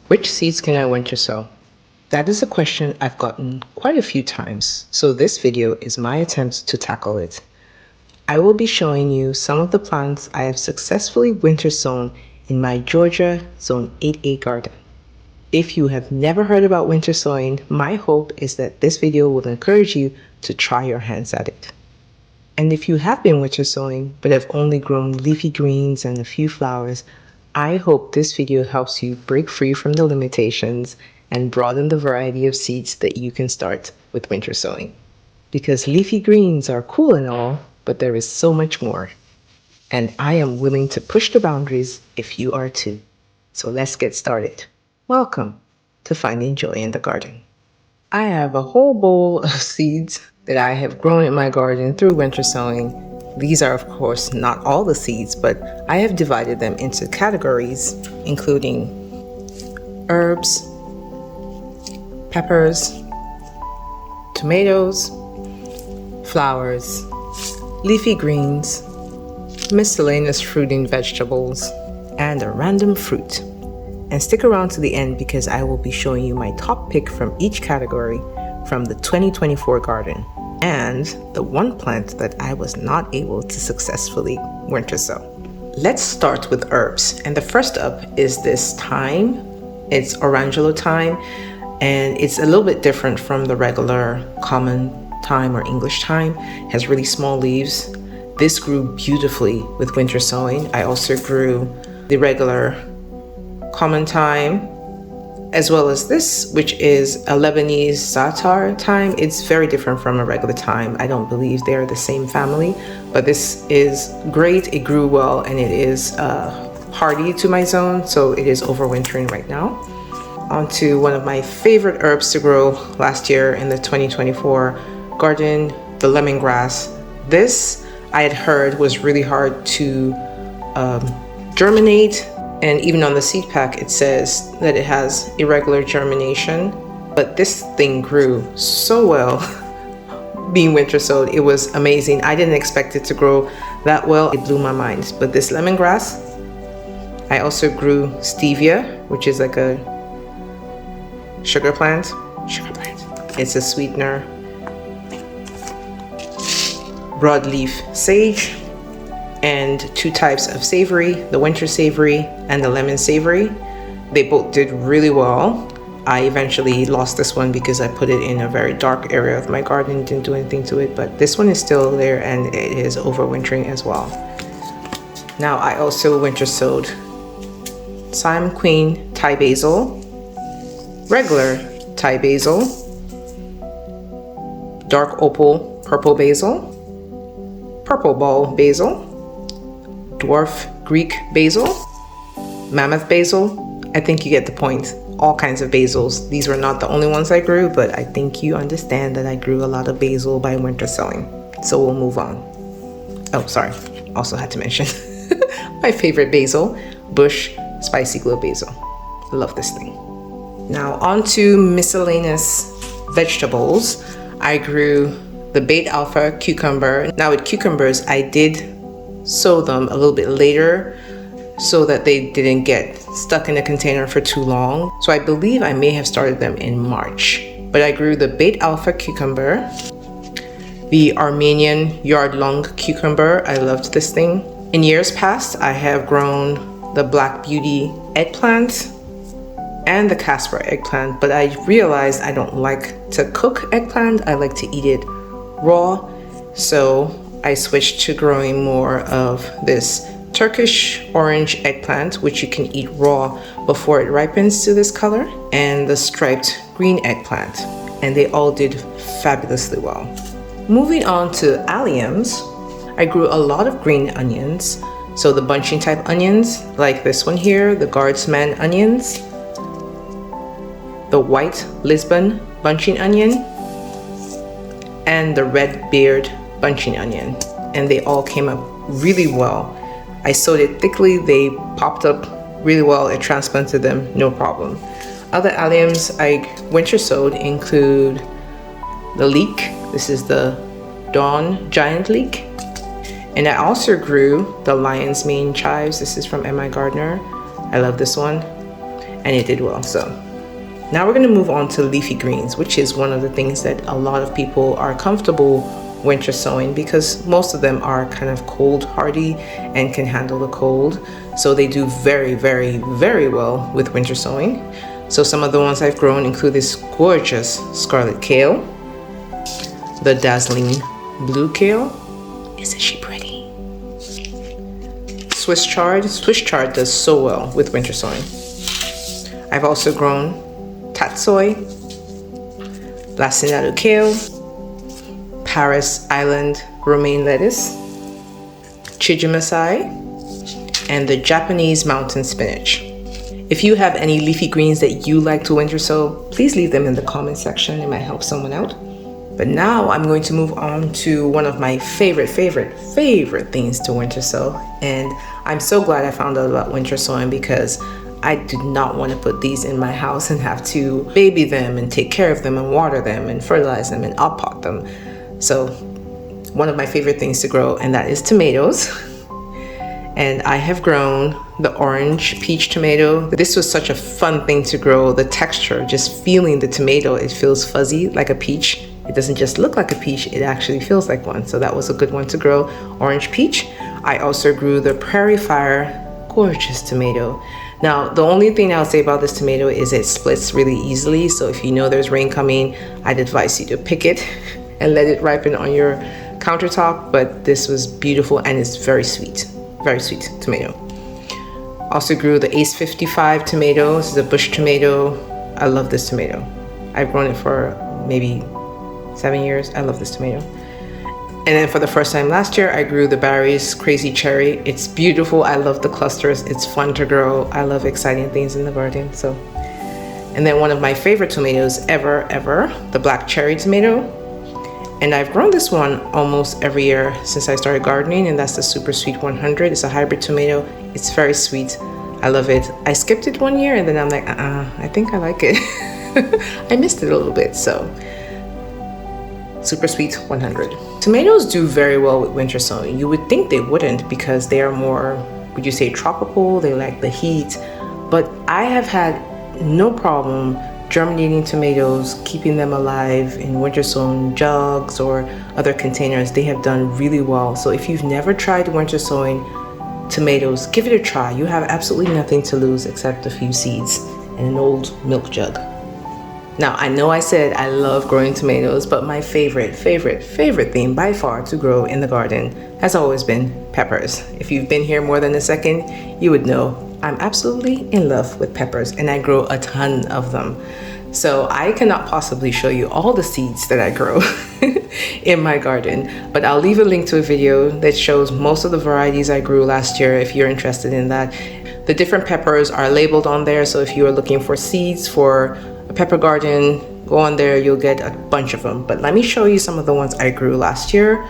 Which seeds can I winter sow? That is a question I've gotten quite a few times, so this video is my attempt to tackle it. I will be showing you some of the plants I have successfully winter sown in my Georgia Zone 8A garden. If you have never heard about winter sowing, my hope is that this video will encourage you to try your hands at it. And if you have been winter sowing but have only grown leafy greens and a few flowers, I hope this video helps you break free from the limitations and broaden the variety of seeds that you can start with winter sowing. Because leafy greens are cool and all, but there is so much more. And I am willing to push the boundaries if you are too. So let's get started. Welcome to Finding Joy in the Garden. I have a whole bowl of seeds that I have grown in my garden through winter sowing. These are, of course, not all the seeds, but I have divided them into categories, including herbs, peppers, tomatoes, flowers, leafy greens, miscellaneous fruiting vegetables, and a random fruit. And stick around to the end because I will be showing you my top pick from each category from the 2024 garden and the one plant that I was not able to successfully winter sow. Let's start with herbs, and the first up is this thyme. It's Orangelo thyme, and it's a little bit different from the regular common thyme or English thyme. It has really small leaves. This grew beautifully with winter sowing. I also grew the regular common thyme, as well as this, which is a Lebanese za'atar thyme. It's very different from a regular thyme. I don't believe they're the same family, but this is great. It grew well, and it is hardy to my zone, so it is overwintering right now. On to one of my favorite herbs to grow last year in the 2024 garden, the lemongrass. This I had heard was really hard to germinate. And even on the seed pack, it says that it has irregular germination. But this thing grew so well being winter sowed. It was amazing. I didn't expect it to grow that well. It blew my mind. But this lemongrass, I also grew stevia, which is like a sugar plant. It's a sweetener. Broadleaf sage, and two types of savory, the winter savory and the lemon savory. They both did really well. I eventually lost this one because I put it in a very dark area of my garden, didn't do anything to it, but this one is still there and it is overwintering as well. Now I also winter sowed Siam Queen Thai basil, regular Thai basil, dark opal purple basil, purple ball basil, dwarf Greek basil, mammoth basil. I think you get the point. All kinds of basils. These were not the only ones I grew, but I think you understand that I grew a lot of basil by winter sowing. So we'll move on. Oh, sorry. Also had to mention my favorite basil, bush spicy glow basil. I love this thing. Now on to miscellaneous vegetables. I grew the bait alpha cucumber. Now with cucumbers, I did sow them a little bit later so that they didn't get stuck in a container for too long. So I believe I may have started them in March. But I grew the bait alpha cucumber, the Armenian yard-long cucumber. I loved this thing. In years past, I have grown the Black Beauty eggplant and the Casper eggplant, but I realized I don't like to cook eggplant. I like to eat it raw. So I switched to growing more of this Turkish orange eggplant, which you can eat raw before it ripens to this color, and the striped green eggplant, and they all did fabulously well. Moving on to alliums, I grew a lot of green onions. So the bunching type onions, like this one here, the guardsman onions, the white Lisbon bunching onion, and the red beard bunching onion, and they all came up really well. I sowed it thickly, they popped up really well, I transplanted them no problem. Other alliums I winter sowed include the leek. This is the Dawn giant leek, and I also grew the lion's mane chives. This is from M.I. Gardner. I love this one. and it did well. So now we're going to move on to leafy greens, which is one of the things that a lot of people are comfortable winter sowing because most of them are kind of cold hardy and can handle the cold. So they do very, very, very well with winter sowing. So some of the ones I've grown include this gorgeous scarlet kale, the dazzling blue kale. Isn't she pretty? Swiss chard. Swiss chard does so well with winter sowing. I've also grown tatsoi, lacinato kale, Paris Island romaine lettuce, chijimasai, and the Japanese mountain spinach. If you have any leafy greens that you like to winter sow, please leave them in the comment section. It might help someone out. But now I'm going to move on to one of my favorite things to winter sow. And I'm so glad I found out about winter sowing because I did not want to put these in my house and have to baby them and take care of them and water them and fertilize them and pot them. So one of my favorite things to grow, and that is tomatoes. And I have grown the orange peach tomato. This was such a fun thing to grow. The texture, just feeling the tomato, it feels fuzzy like a peach. It doesn't just look like a peach, it actually feels like one. So that was a good one to grow, orange peach. I also grew the Prairie Fire gorgeous tomato. Now, the only thing I'll say about this tomato is it splits really easily. So if you know there's rain coming, I'd advise you to pick it and let it ripen on your countertop. But this was beautiful and it's very sweet tomato. Also grew the Ace 55 tomato. This is a bush tomato. I love this tomato. I've grown it for maybe 7 years. I love this tomato. And then for the first time last year, I grew the Barry's Crazy Cherry. It's beautiful. I love the clusters. It's fun to grow. I love exciting things in the garden. So, and then one of my favorite tomatoes ever, the black cherry tomato. And I've grown this one almost every year since I started gardening, and that's the Super Sweet 100. It's a hybrid tomato. It's very sweet. I love it. I skipped it one year and then I'm like, I think I like it. I missed it a little bit, so Super Sweet 100. Tomatoes do very well with winter sowing. You would think they wouldn't because they are more, would you say, tropical? They like the heat. But I have had no problem germinating tomatoes, keeping them alive in winter sown jugs or other containers. They have done really well. So if you've never tried winter sowing tomatoes, give it a try. You have absolutely nothing to lose except a few seeds and an old milk jug. Now, I know I said I love growing tomatoes, but my favorite thing by far to grow in the garden has always been peppers. If you've been here more than a second, you would know I'm absolutely in love with peppers and I grow a ton of them. So I cannot possibly show you all the seeds that I grow in my garden, but I'll leave a link to a video that shows most of the varieties I grew last year if you're interested in that. The different peppers are labeled on there, so if you are looking for seeds for a pepper garden, go on there, you'll get a bunch of them. But let me show you some of the ones I grew last year.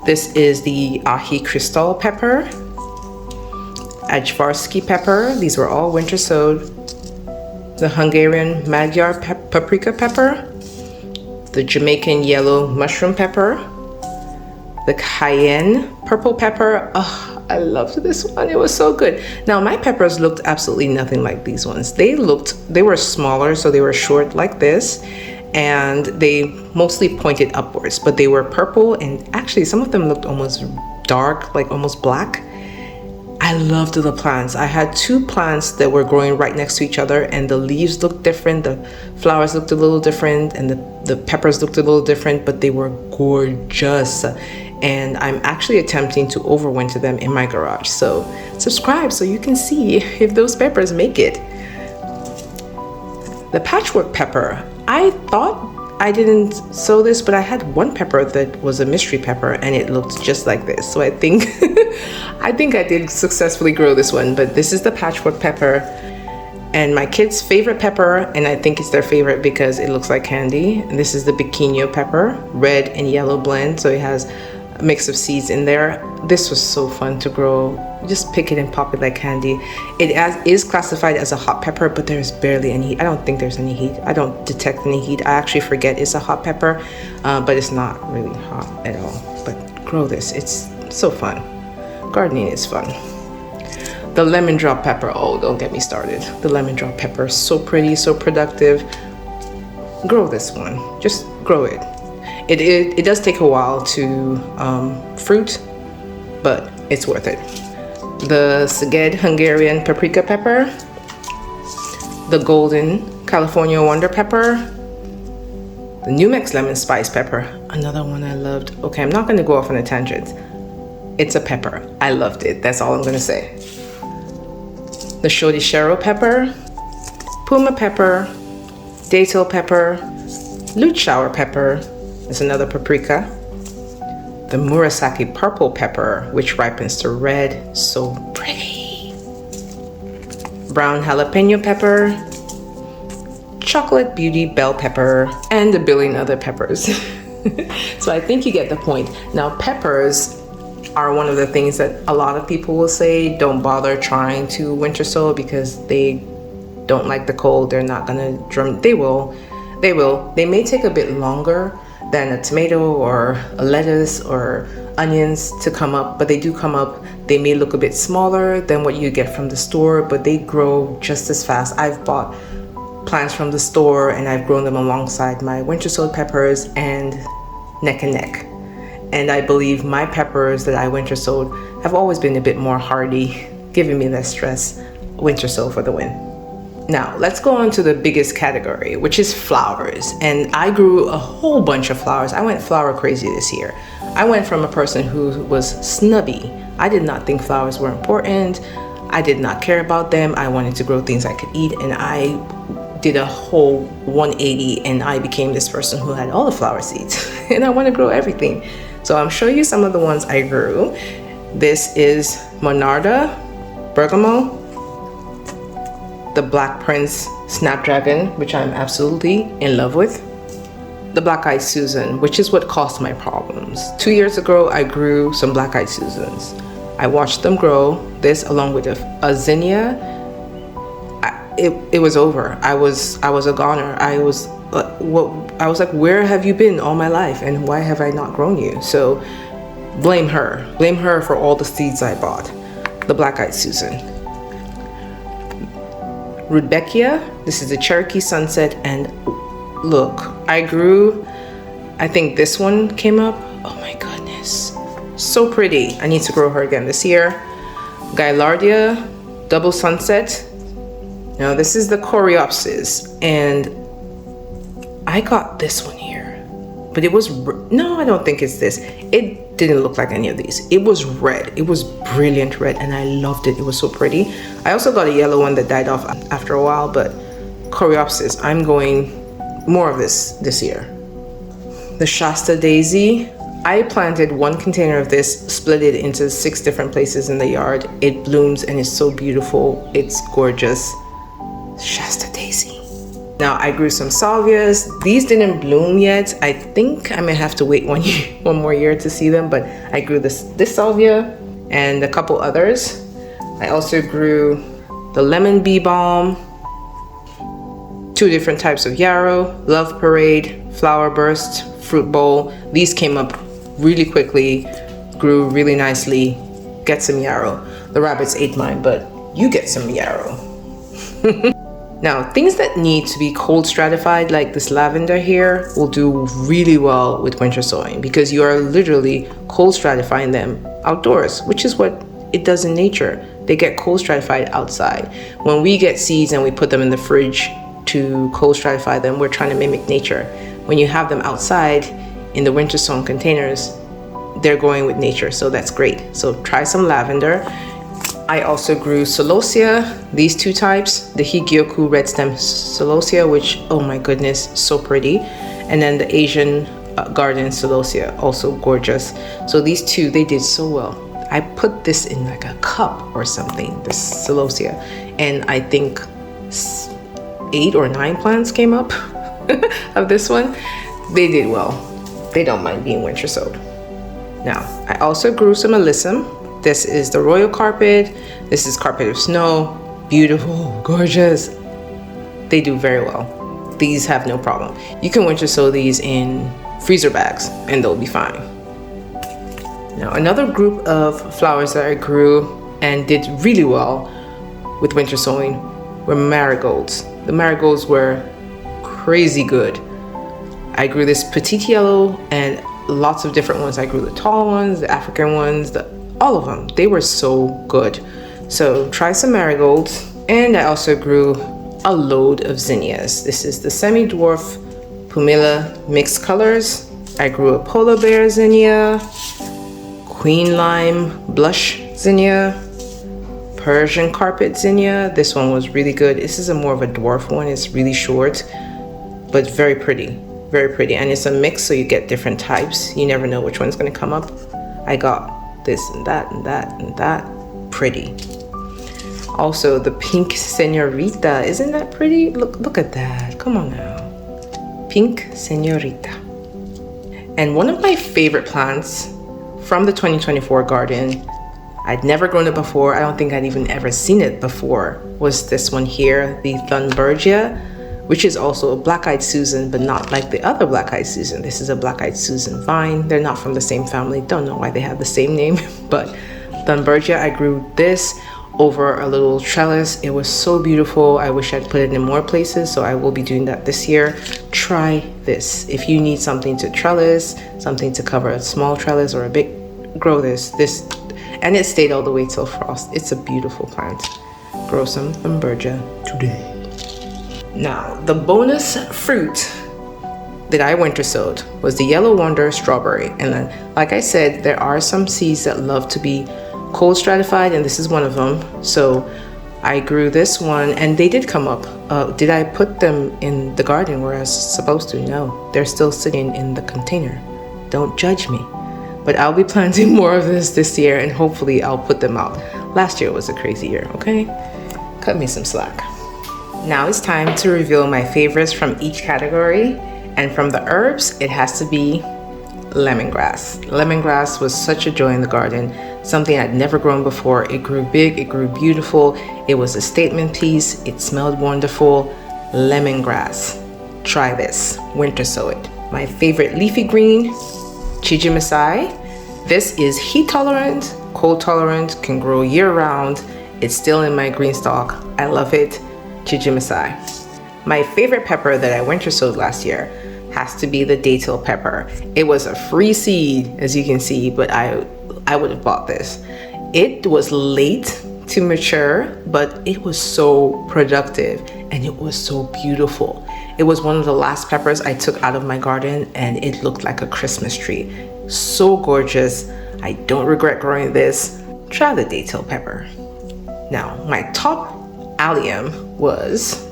This is the Ahi Crystal pepper, Ajvarski pepper. These were all winter sowed. The Hungarian Magyar paprika pepper, the Jamaican yellow mushroom pepper, the cayenne purple pepper. Oh, I loved this one. It was so good. Now my peppers looked absolutely nothing like these ones. They were smaller, so they were short like this, and they mostly pointed upwards, but they were purple, and actually some of them looked almost dark, like almost black. I loved the plants. I had two plants that were growing right next to each other, and the leaves looked different, the flowers looked a little different, and the peppers looked a little different, but they were gorgeous. And I'm actually attempting to overwinter them in my garage. So subscribe so you can see if those peppers make it. The patchwork pepper. I thought I didn't sow this, but I had one pepper that was a mystery pepper and it looked just like this. So I think I did successfully grow this one, but this is the patchwork pepper. And my kids' favorite pepper, and I think it's their favorite because it looks like candy. And this is the Biquinho pepper, red and yellow blend. So it has a mix of seeds in there. This was so fun to grow. Just pick it and pop it like candy. It is classified as a hot pepper, but there's barely any heat. I don't think there's any heat. I don't detect any heat. I actually forget it's a hot pepper, but it's not really hot at all. But grow this. It's so fun. Gardening is fun. The lemon drop pepper, oh, don't get me started. The lemon drop pepper, so pretty, so productive. Grow this one, just grow it. It does take a while to fruit, but it's worth it. The Szeged Hungarian paprika pepper, the golden California wonder pepper, the New Mex lemon spice pepper, another one I loved. Okay, I'm not gonna go off on a tangent. It's a pepper, I loved it, that's all I'm gonna say. The Shorishero pepper, Puma pepper, Datil pepper, Lute shower pepper is another paprika. The Murasaki purple pepper, which ripens to red, so pretty. Brown jalapeno pepper, chocolate beauty bell pepper, and a billion other peppers. So I think you get the point. Now, peppers are one of the things that a lot of people will say don't bother trying to winter sow because they don't like the cold. They're not gonna drum. They will. They may take a bit longer than a tomato or a lettuce or onions to come up, but they do come up. They may look a bit smaller than what you get from the store, but they grow just as fast. I've bought plants from the store and I've grown them alongside my winter sowed peppers and neck and neck. And I believe my peppers that I winter sowed have always been a bit more hardy, giving me less stress. Winter sow for the win. Now, let's go on to the biggest category, which is flowers. And I grew a whole bunch of flowers. I went flower crazy this year. I went from a person who was snubby. I did not think flowers were important. I did not care about them. I wanted to grow things I could eat, and I did a whole 180 and I became this person who had all the flower seeds and I want to grow everything. So I'll show you some of the ones I grew. This is Monarda, Bergamo, the Black Prince Snapdragon, which I'm absolutely in love with, the Black-Eyed Susan, which is what caused my problems. 2 years ago, I grew some Black-Eyed Susans. I watched them grow, this along with a zinnia. It was over. I was a goner. I was like, where have you been all my life and why have I not grown you? So blame her for all the seeds I bought. The Black-Eyed Susan. Rudbeckia, this is a Cherokee Sunset, and look, I grew, I think this one came up. Oh my goodness, so pretty. I need to grow her again this year. Gaillardia, Double Sunset. Now this is the Coreopsis, and I got this one here, but it was, no, I don't think it's this. It didn't look like any of these. It was red. It was brilliant red, and I loved it. It was so pretty. I also got a yellow one that died off after a while, but Coreopsis, I'm going more of this year. The Shasta Daisy, I planted one container of this, split it into 6 different places in the yard. It blooms and is so beautiful. It's gorgeous. Shasta Daisy. Now I grew some salvias. These didn't bloom yet. I think I may have to wait one more year to see them, but I grew this salvia and a couple others. I also grew the lemon bee balm, 2 different types of yarrow, love parade, flower burst, fruit bowl. These came up really quickly, grew really nicely. Get some yarrow. The rabbits ate mine, but you get some yarrow. Now, things that need to be cold stratified, like this lavender here, will do really well with winter sowing because you are literally cold stratifying them outdoors, which is what it does in nature. They get cold stratified outside. When we get seeds and we put them in the fridge to cold stratify them, we're trying to mimic nature. When you have them outside in the winter sown containers, they're going with nature, so that's great. So try some lavender. I also grew celosia, these 2 types, the Higyoku red stem celosia, which, oh my goodness, so pretty. And then the Asian garden celosia, also gorgeous. So these 2, they did so well. I put this in like a cup or something, this celosia, and I think 8 or 9 plants came up of this one. They did well. They don't mind being winter sowed. Now, I also grew some alyssum. This is the royal carpet. This is carpet of snow. Beautiful, gorgeous. They do very well. These have no problem. You can winter sow these in freezer bags and they'll be fine. Now, another group of flowers that I grew, and did really well with winter sowing were marigolds. The marigolds were crazy good. I grew this petite yellow and lots of different ones. I grew the tall ones, the African ones, all of them. They were so good. So try some marigolds. And I also grew a load of zinnias. This is the semi-dwarf Pumila mixed colors. I grew a polar bear zinnia, queen lime blush zinnia, Persian carpet zinnia. This one was really good. This is a more of a dwarf one. It's really short, but very pretty, very pretty. And it's a mix, so you get different types. You never know which one's gonna come up. I got this and that and that and that. Pretty. Also, the pink senorita. Isn't that pretty? Look at that. Come on now. Pink senorita. And one of my favorite plants from the 2024 garden, I'd never grown it before. I don't think I'd even ever seen it before, was this one here, the Thunbergia, which is also a black-eyed Susan, but not like the other black-eyed Susan. This is a black-eyed Susan vine. They're not from the same family. Don't know why they have the same name, but Thunbergia, I grew this over a little trellis. It was so beautiful. I wish I'd put it in more places, so I will be doing that this year. Try this. If you need something to trellis, something to cover a small trellis or a big, grow this. And it stayed all the way till frost. It's a beautiful plant. Grow some Thunbergia today. Now, the bonus fruit that I winter sowed was the Yellow Wonder strawberry. And then, like I said, there are some seeds that love to be cold stratified, and this is one of them. So I grew this one, and they did come up. Did I put them in the garden where I was supposed to? No, they're still sitting in the container. Don't judge me. But I'll be planting more of this year, and hopefully I'll put them out. Last year was a crazy year, okay? Cut me some slack. Now it's time to reveal my favorites from each category. And from the herbs, it has to be lemongrass. Lemongrass was such a joy in the garden, something I'd never grown before. It grew big, it grew beautiful. It was a statement piece. It smelled wonderful. Lemongrass. Try this. Winter sow it. My favorite leafy green, Chijimasai. This is heat tolerant, cold tolerant, can grow year round. It's still in my green stalk. I love it. Chijimasai. My favorite pepper that I winter sowed last year has to be the datil pepper. It was a free seed, as you can see, but I would have bought this. It was late to mature, but it was so productive and it was so beautiful. It was one of the last peppers I took out of my garden, and it looked like a Christmas tree. So gorgeous. I don't regret growing this. Try the datil pepper. Now, my top allium was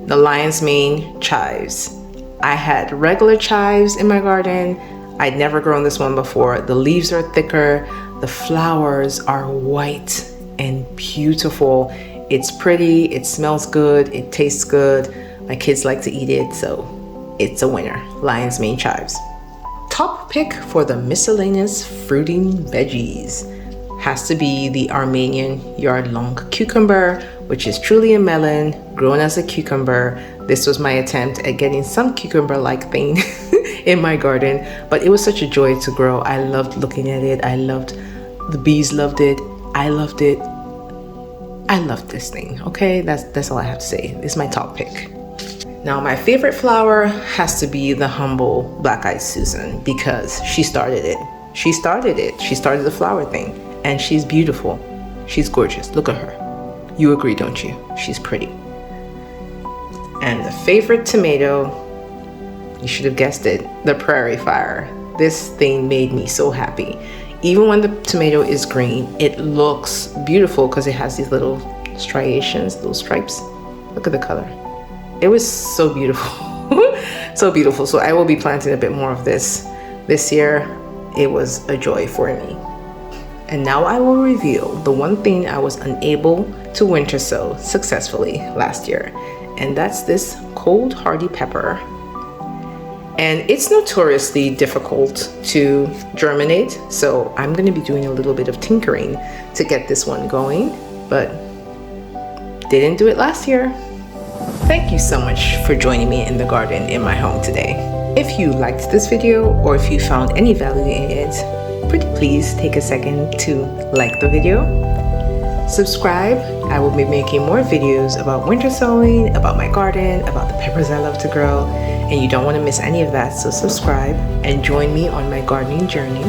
the lion's mane chives. I had regular chives in my garden. I'd never grown this one before. The leaves are thicker. The flowers are white and beautiful. It's pretty, it smells good, it tastes good. My kids like to eat it, so it's a winner. Lion's mane chives. Top pick for the miscellaneous fruiting veggies has to be the Armenian yard-long cucumber, which is truly a melon grown as a cucumber. This was my attempt at getting some cucumber-like thing in my garden, but it was such a joy to grow. I loved looking at it. The bees loved it. I loved it. I loved this thing, okay? That's all I have to say. It's my top pick. Now, my favorite flower has to be the humble black-eyed Susan, because she started it. She started the flower thing, and she's beautiful. She's gorgeous. Look at her. You agree, don't you? She's pretty. And the favorite tomato, you should have guessed it, the prairie fire. This thing made me so happy. Even when the tomato is green, it looks beautiful because it has these little striations, little stripes. Look at the color. It was so beautiful. So beautiful. So I will be planting a bit more of this year. It was a joy for me. And now I will reveal the one thing I was unable to winter sow successfully last year. And that's this cold hardy pepper. And it's notoriously difficult to germinate, so I'm going to be doing a little bit of tinkering to get this one going, but didn't do it last year. Thank you so much for joining me in the garden in my home today. If you liked this video, or if you found any value in it, pretty please take a second to like the video Subscribe. I will be making more videos about winter sowing, about my garden, about the peppers I love to grow, and you don't want to miss any of that, so subscribe and join me on my gardening journey.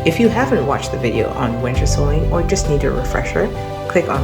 If you haven't watched the video on winter sowing or just need a refresher, click on